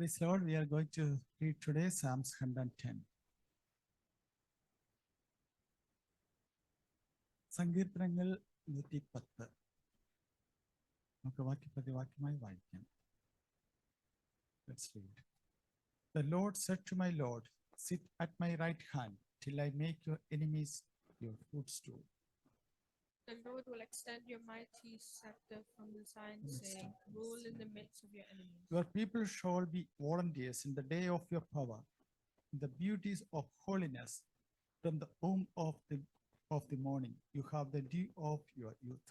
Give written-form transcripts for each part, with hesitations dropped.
Praise the Lord. We are going to read today Psalms 110. സങ്കീർത്തനങ്ങൾ 110. നമുക്ക് വാക്യപ്രതിവാക്യമായി വായിക്കാം. Let's read. The Lord said to my Lord, sit at my right hand till I make your enemies your footstool. The Lord will extend your mighty scepter from the Zion, saying, rule in the midst of your enemies. Your people shall be volunteers in the day of your power, in the beauties of holiness. From the womb of the morning, you have the dew of your youth.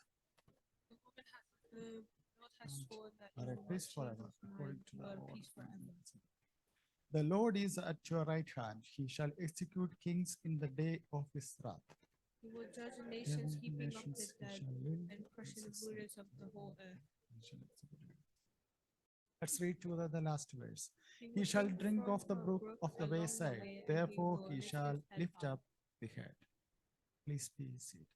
The Lord has sworn that Are you at will peace not forever, change his according mind, to you the are at word peace of God. forever. The Lord is at your right hand. He shall execute kings in the day of his wrath. He will judge the nations, heaping up the dead and crushing the Let's rulers of the whole earth. read to the last verse. He He will shall drink from of the brook of the along wayside. way, and Therefore will he lift shall his head lift up. up the head. Please be seated.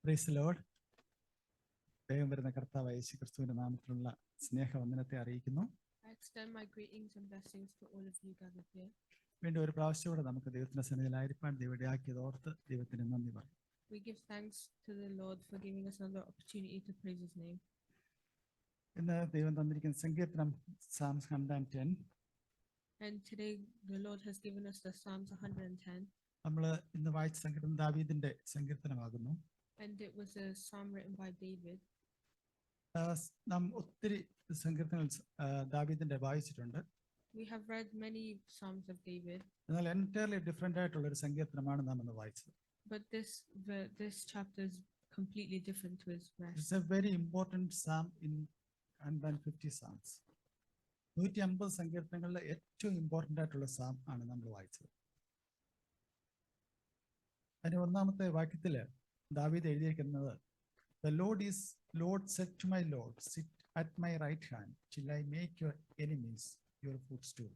Praise the Lord. ദൈവം വരുന്ന കർത്താവ് യേശുക്രിസ്തുവിന്റെ നാമത്തിലുള്ള സ്നേഹവന്ദനത്തെ അറിയിക്കുന്നു. I extend my greetings and blessings to all of you gathered here. വീണ്ടും ഒരു പ്രാവശ്യം ദൈവത്തിന്റെ സന്നിധിയിലായിരിക്കാൻ ദൈവം ഓർത്ത് ദൈവത്തിന് നന്ദി പറയും. We give thanks to the Lord for giving us another opportunity to praise his name. ഇന്ന് ദൈവം തന്നിരിക്കുന്ന സങ്കീർത്തനം Psalms 110. And today the Lord has given us the Psalms 110. നമ്മൾ ഇന്ന് വായിച്ച സങ്കീർത്തനം ദാവീദിന്റെ സങ്കീർത്തനമാകുന്നു. And it was a psalm written by David. നാം ഒത്തിരി സങ്കീർത്തനങ്ങൾ ദാവീദിന്റെ വായിച്ചിട്ടുണ്ട്. We have read many psalms of David. എന്നാൽ എൻറ്റയർലി ഡിഫറെന്റ് ആയിട്ടുള്ള ഒരു സങ്കീർത്തനമാണ് നാം ഇന്ന് വായിച്ചത്. But this chapter is completely different to his rest. It's a very important psalm in 150 psalms. 150 സങ്കീർത്തനങ്ങളിലെ ഏറ്റവും ഇമ്പോർട്ടന്റ് ആയിട്ടുള്ള സാം ആണ് നമ്മൾ വായിച്ചത്. അതിന് ഒന്നാമത്തെ വാക്യത്തില് ദാവീദ് എഴുതിയിരിക്കുന്നത്, The Lord said to my Lord, sit at my right hand till I make your enemies your footstool.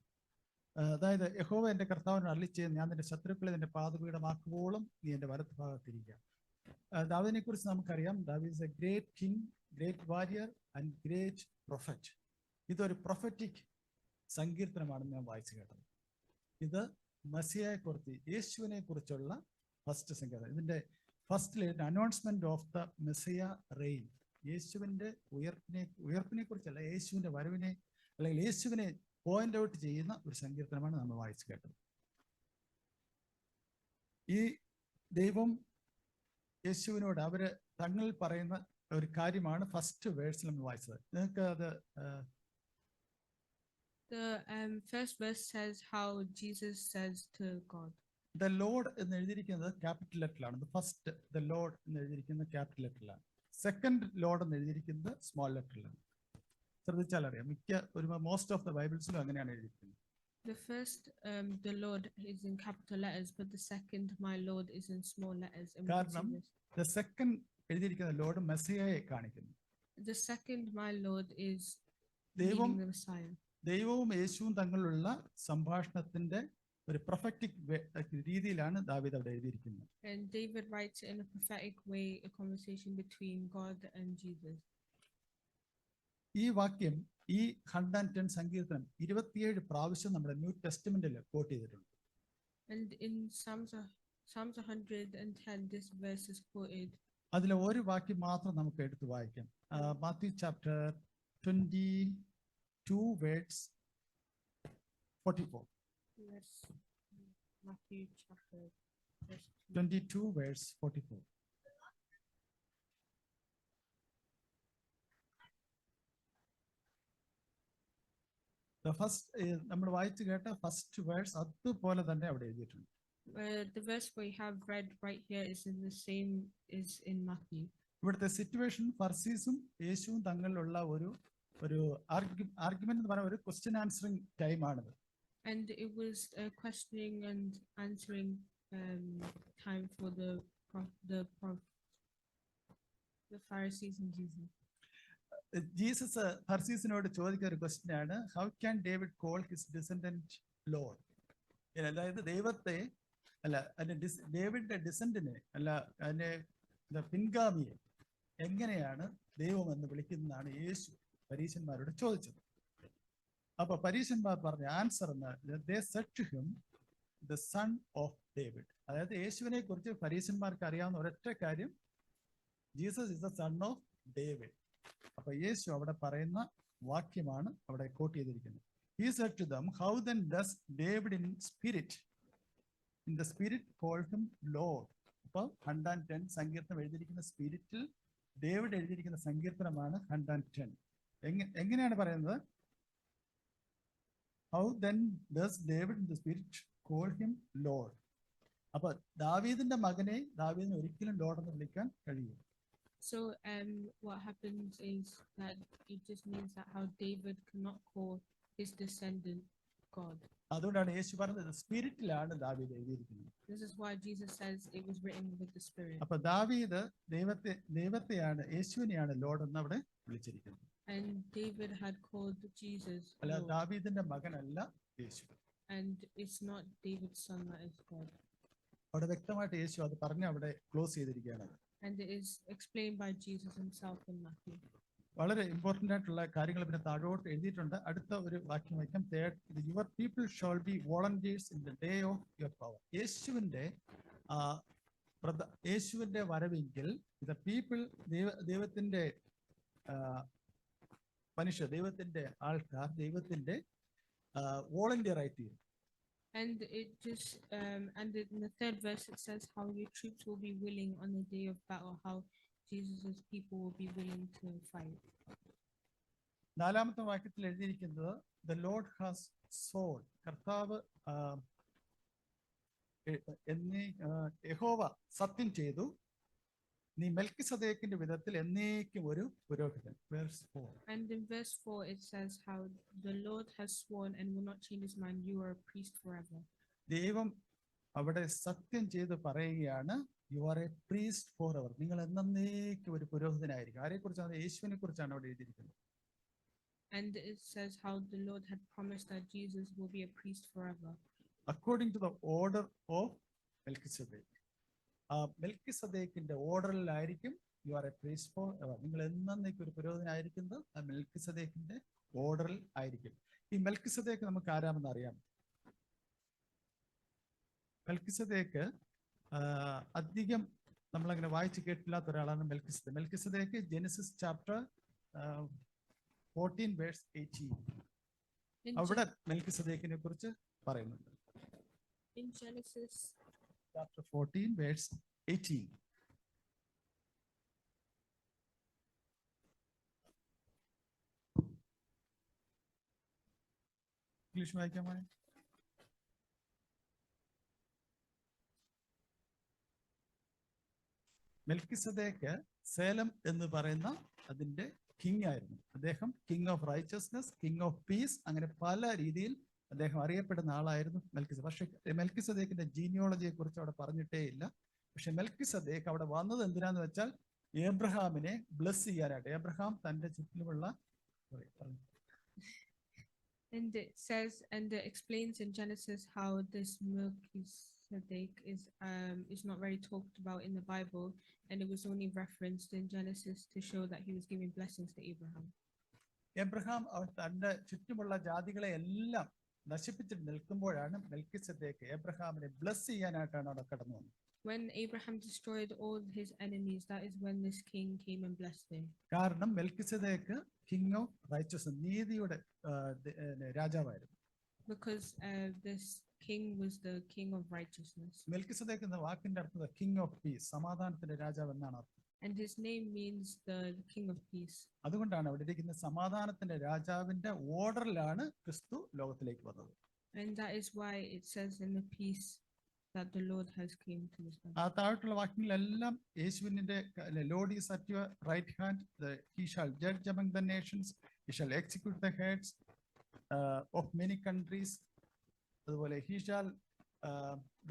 അതായത് യഹോവ എന്റെ കർത്താവിനോട് അരുളിച്ചെയ്യുന്നു, ഞാൻ നിന്റെ ശത്രുക്കളെ നിന്റെ പാദപീഠമാക്കുവോളം നീ എന്റെ വലത്ത് ഭാഗത്തിരിക്കുക. ദാവീദിനെ കുറിച്ച് നമുക്കറിയാം, ദാവീദ് is a great king, great warrior and great prophet. ഇതൊരു പ്രൊഫറ്റിക് സങ്കീർത്തനമാണെന്ന് ഞാൻ വായിച്ചു കേട്ടത്. ഇത് മസിയയെ കുറിച്ച്, യേശുവിനെ കുറിച്ചുള്ള ഫസ്റ്റ് സങ്കീർത്തനം. ഇതിന്റെ first announcement of the Messiah rain, യേശുവിന്റെ ഉയർപ്പിനെ കുറിച്ചല്ല, യേശുവിന്റെ വരവിനെ അല്ലെങ്കിൽ യേശുവിനെ പോയിന്റ് ഔട്ട് ചെയ്യുന്ന ഒരു സങ്കീർത്തനമാണ് നമ്മൾ വായിച്ചു കേട്ടത്. ഈ ദൈവം യേശുവിനോട് അവര് തങ്ങൾ പറയുന്ന ഒരു കാര്യമാണ് ഫസ്റ്റ് വേഴ്സിൽ നമ്മൾ വായിച്ചത്. നിങ്ങൾക്ക് അത് The first verse says how Jesus says to God. The Lord എന്ന് എഴുതിയിരിക്കുന്നത് ക്യാപിറ്റൽ ലെറ്ററിലാണ്. ഫസ്റ്റ് ദ ലോർഡ് എന്ന് എഴുതിയിരിക്കുന്നത് ക്യാപിറ്റൽ ലെറ്ററിലാണ്. സെക്കൻഡ് ലോർഡ് എന്ന് എഴുതിയിരിക്കുന്നത് സ്മോൾ ലെറ്ററിലാണ്. ശ്രദ്ധിച്ചാൽ അറിയാം, മോസ്റ്റ് ഓഫ് ദ ബൈബിൾസിലും അങ്ങനെയാണ് എഴുതിയിരിക്കുന്നത്. The first, the Lord is in capital letters, but the second, my Lord, is in small letters. കാരണം the second എഴുതിയിരിക്കുന്ന ലോർഡ് മെസ്സിയയെ കാണിക്കുന്നു. The second, my Lord, is ദൈവം the Messiah. ദൈവവും യേശുവും തമ്മിലുള്ള സംഭാഷണത്തിന്റെ ഒരു പ്രൊഫറ്റിക് രീതിയിലാണ് ദാവീദ് അവിടെ എഴുതിയിരിക്കുന്നത്. And David writes in a prophetic way a conversation between God and Jesus. ഈ വാക്യം, ഈ 110 സങ്കീർത്തനം 27 പ്രാവശ്യം നമ്മുടെ ന്യൂ ടെസ്റ്റ്മെന്റിൽ കോട്ട് ചെയ്തിട്ടുണ്ട്. And in Psalms 110 this verse is quoted. അതിലെ ഒരു വാക്യം മാത്രം നമുക്ക് എടുത്ത് വായിക്കാം. Matthew chapter 22 verse 44. Yes. Matthew chapter 22 verse 44. The first നമ്മൾ വായിച്ചു കേട്ട ഫസ്റ്റ് വേഴ്സ് അതുപോലെ തന്നെ അവിടെ എഴുതിയിട്ടുണ്ട്. The verse we have read right here is in the same is in Matthew. ഇവിടുത്തെ സിറ്റുവേഷൻ ഫർസീസും യേശുവും തമ്മിലുള്ള ഒരു ആർഗ്യുമെന്റ് എന്ന് പറയുന്ന ഒരു ക്വസ്റ്റ്യൻ ആൻസറിങ് ടൈം ആണിത്. And it was a questioning and answering time for the Pharisees and Jesus. Jesus ഹർസീസിനോട് ചോദിക്കുന്ന ഒരു ക്വസ്റ്റ്യൻ ആണ്, how can David call his descendant Lord? അതായത് ദൈവത്തെ അല്ല ഡേവിഡിന്റെ ഡിസെൻഡിനെ അല്ല അതിന്റെ പിൻഗാമിയെ എങ്ങനെയാണ് ദൈവം എന്ന് വിളിക്കുന്നതാണ് യേശു പരീശന്മാരോട് ചോദിച്ചത്. അപ്പൊ പരീശന്മാർ പറഞ്ഞ answer the son of David. അതായത് യേശുവിനെ കുറിച്ച് പരീശന്മാർക്ക് അറിയാവുന്ന ഒരൊറ്റ കാര്യം, Jesus is the son of David. അപ്പൊ യേശു അവിടെ പറയുന്ന വാക്യമാണ് അവിടെ കോട്ട് ചെയ്തിരിക്കുന്നത്. He said to them, how then does David in the spirit call him Lord? അപ്പോൾ 110 സങ്കീർത്തനം എഴുതിയിരിക്കുന്ന സ്പിരിറ്റിൽ ഡേവിഡ് എഴുതിയിരിക്കുന്ന സങ്കീർത്തനമാണ് 110. എങ്ങനെയാണ് പറയുന്നത്? How then does David in the spirit call him Lord? അപ്പൊ ദാവീദിന്റെ മകനെ ദാവീദിനെ ഒരിക്കലും ലോർഡ് എന്ന് വിളിക്കാൻ കഴിയും. So what happens is that it just means that how David cannot call his descendant God. അതുകൊണ്ടാണ് യേശു പറഞ്ഞത് സ്പിരിറ്റിലാണ് ദാവീദ് എഴുതിയിരിക്കുന്നത്. This is why Jesus says it was written with the Spirit. അപ്പൊ ദാവീദ് ദൈവത്തെയാണ് യേശുവിനെയാണ് ലോർഡ് എന്ന് അവിടെ വിളിച്ചിരിക്കുന്നത്. And David had called Jesus അല്ല, Lord. ദാവീദിന്റെ മകനല്ല യേശു. And it's not David's son that is God. അവിടെ വ്യക്തമായിട്ട് യേശു അത് പറഞ്ഞ് അവിടെ ക്ലോസ് ചെയ്തിരിക്കുകയാണ്. And it is explained by Jesus himself in Matthew. വളരെ ഇമ്പോർട്ടന്റ് ആയിട്ടുള്ള കാര്യങ്ങൾ പിന്നെ താഴോട്ട് എഴുതിയിട്ടുണ്ട്. അടുത്ത ഒരു വാക്യം വായിക്കാം. Your people shawl B volunteers in the day of your power. യേശുവിന്റെ വരവെങ്കിൽ പീപ്പിൾ ദൈവത്തിന്റെ ദൈവത്തിന്റെ ആൾക്കാർ ദൈവത്തിന്റെ വോളണ്ടിയർ ആയിട്ട് തീരും. And it just and in the third verse it says how your troops will be willing on the day of battle, how Jesus's people will be willing to fight. നാലാമത്തെ വാക്യത്തിൽ എഴുതിയിരിക്കുന്നത് the Lord has sworn. കർത്താവ് യഹോവ സത്യം ചെയ്തു, നീ മെൽക്കിസദേക്കിന്റെ വിധത്തിൽ എന്നേക്കും ഒരു പുരോഹിതൻ. Verse 4. And in verse 4 it says how the Lord has sworn and will not change his mind, you are a priest forever. ദൈവം അവിടെ സത്യം ചെയ്ത് പറയുകയാണ്, U are a priest forever. നിങ്ങൾ എന്നേക്കും ഒരു പുരോഹിതനായിരിക്കും. ആരെക്കുറിച്ചാണ്? യേശുവിനെ കുറിച്ചാണ് അവിടെ എഴുതിയിരിക്കുന്നത്. And it says how the Lord had promised that Jesus will be a priest forever. According to the order of Melchizedek. മെൽക്കിസദേക്കിന്റെ ഓർഡറിലായിരിക്കും you are a priest forever. നിങ്ങൾ എന്നേക്കും ഒരു പുരോഹിതനായിരിക്കുന്നത് ആ മെൽക്കിസദേക്കിന്റെ ഓർഡറിൽ ആയിരിക്കും. ഈ മെൽക്കിസദേക്ക് നമുക്ക് ആരാമെന്ന് അറിയാം. മെൽക്കിസദേക്ക് അധികം നമ്മളങ്ങനെ വായിച്ചു കേട്ടില്ലാത്ത ഒരാളാണ് മെൽക്കിസദേക്ക്. മെൽക്കിസദേക്ക് ജെനസിസ് ചാപ്റ്റർ 14 verse 18 അവിടെ മെൽക്കിസദേക്കിനെ കുറിച്ച് പറയുന്നുണ്ട്. In Genesis chapter 14 verse 18. English വായിക്കാമോ? മെൽക്കിസദേക്ക് സേലം എന്ന് പറയുന്ന അതിന്റെ കിങ് ആയിരുന്നു. അദ്ദേഹം king of righteousness, king of peace, അങ്ങനെ പല രീതിയിൽ അദ്ദേഹം അറിയപ്പെടുന്ന ആളായിരുന്നു മെൽക്കിസദേക്ക്. പക്ഷെ മെൽക്കിസദേക്കിന്റെ ജീനിയോളജിയെ കുറിച്ച് അവിടെ പറഞ്ഞിട്ടേ ഇല്ല. പക്ഷെ മെൽക്കിസദേക്ക് അവിടെ വന്നത് എന്തിനാന്ന് വെച്ചാൽ ഏബ്രഹാമിനെ ബ്ലെസ് ചെയ്യാനായിട്ട്. ഏബ്രഹാം തന്റെ ചുറ്റിലുമുള്ള and it says and it explains in Genesis how this Melchizedek is not very talked about in the Bible, and it was only referenced in Genesis to show that he was giving blessings to Abraham. Abraham തന്റെ ചുറ്റുമുള്ള ജാതികളെ എല്ലാം നശിപ്പിച്ചിട്ട് നിൽക്കുമ്പോഴാണ് മെൽക്കിസദേക്ക് ഏബ്രഹാമിനെ bless ചെയ്യാനായിട്ടാണ് അവിടെ കടന്നു വന്നത്. When Abraham destroyed all his enemies, that is when this king came and blessed him. കാരണം മെൽക്കിസദേക്ക് കിങ് ഓഫ് റൈച്ചസ്നെസ്, നീതിയുടെ രാജാവായിരുന്നു. Because this king was the king of righteousness. മെൽക്കിസദേക്ക് എന്ന വാക്കിന്റെ അർത്ഥം കിങ് ഓഫ് പീസ്, സമാധാനത്തിന്റെ രാജാവ് എന്നാണ് അർത്ഥം. And his name means the king of peace. അതുകൊണ്ടാണ് അവിടെ ഇരിക്കുന്ന സമാധാനത്തിന്റെ രാജാവിന്റെ ഓർഡറിലാണ് ക്രിസ്തു ലോകത്തിലേക്ക് വന്നത്. And that is why it says in the peace that the Lord has came to this world. ആ താഴോട്ടുള്ള വാക്യങ്ങളെല്ലാം യേശുവിന്റെ Lord is at your right hand, he shall judge among the nations, he shall execute the heads of many countries. അതുപോലെ he shall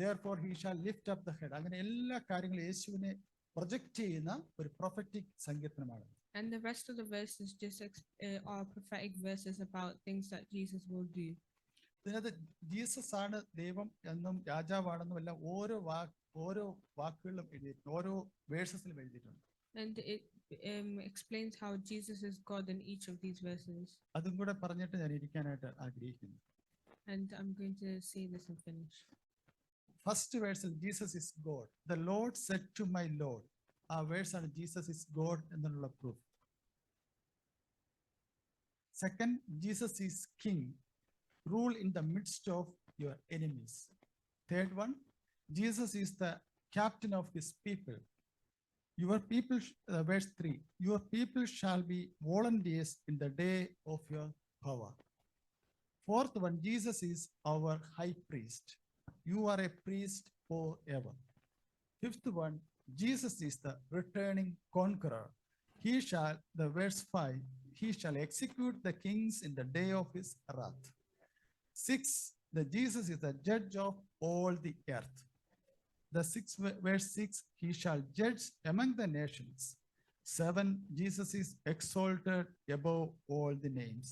therefore he shall lift up the head. അങ്ങനെ എല്ലാ കാര്യങ്ങളും യേശുവിനെ project ചെയ്യുന്ന ഒരു prophetic സങ്കീർത്തനമാണ്. And the rest of the verses just are prophetic verses about things that Jesus will do. ഇതിനകത്ത് Jesus ആണ് ദൈവം എന്നും രാജാവാണെന്നും എല്ലാം ഓരോ വാക്കുകളിലും എഴുതിയിട്ടുണ്ട്, ഓരോ വേഴ്സസിലും എഴുതിയിട്ടുണ്ട്. And it explains how Jesus is God in each of these verses. അതും കൂടെ പറഞ്ഞിട്ട് ഞാൻ ഇരിക്കാനായിട്ട് ആഗ്രഹിക്കുന്നു. And I'm going to say this and finish. First വേഴ്സിൽ Jesus is God. The Lord said to my Lord. ആ വേഴ്സാണ് ജീസസ് ഇസ് ഗോഡ് എന്നുള്ള proof. Second, Jesus is king. Rule in the midst of your enemies. Third one, Jesus is the captain of his people. Your people, verse 3, your people shall be volunteers in the day of your power. Fourth one, Jesus is our high priest. You are a priest forever. Fifth one, Jesus is the returning conqueror. Verse 5, he shall execute the kings in the day of his wrath. 6, Jesus is the judge of all the earth. Verse 6, he shall judge among the nations. 7, Jesus is exalted above all the names.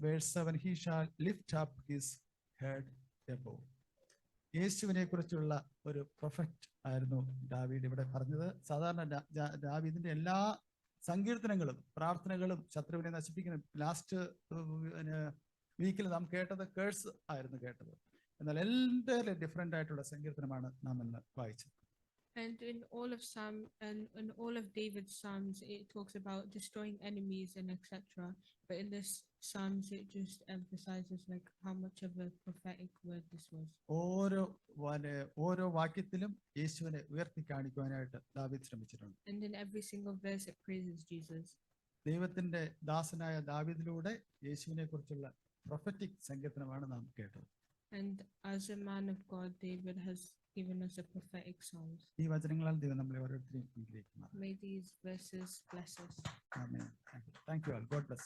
Verse 7, he shall lift up his head above. യേശുവിനെ കുറിച്ചുള്ള ഒരു prophet ആയിരുന്നു ദാവീദ് ഇവിടെ പറഞ്ഞത്. സാധാരണ ദാവീദിന്റെ എല്ലാ സങ്കീർത്തനങ്ങളും പ്രാർത്ഥനകളും ശത്രുവിനെ നശിപ്പിക്കുന്ന ലാസ്റ്റ് വീക്കിൽ നാം കേട്ടത് കേഴ്സ് ആയിരുന്നു കേട്ടത്. എന്നാൽ എൻറ്റയർലി ഡിഫറെന്റ് ആയിട്ടുള്ള സങ്കീർത്തനമാണ് നാം ഇന്ന് വായിച്ചത്. And in all of David's psalms, it talks about destroying enemies and etc. But in this psalms, it just emphasizes like how much of a prophetic word this was. ഓരോ വാക്യത്തിലും യേശുവിനെ ഉയർത്തി കാണിക്കുവാനായിട്ട് ദാവീദ് ശ്രമിച്ചിട്ടുണ്ട്. And in every single verse, it praises Jesus. ദൈവത്തിന്റെ ദാസനായ ദാവീദിലൂടെ യേശുവിനെ കുറിച്ചുള്ള പ്രൊഫറ്റിക് സങ്കീർത്തനമാണ് നാം കേട്ടത്. And as a man of God, David has given us a prophetic song. ഈ വചനങ്ങളാൽ ദൈവം നമ്മളെ ഓരോരുത്തരെയും അനുഗ്രഹിക്കുന്നു. May these verses bless us. Amen. Thank you all. God bless.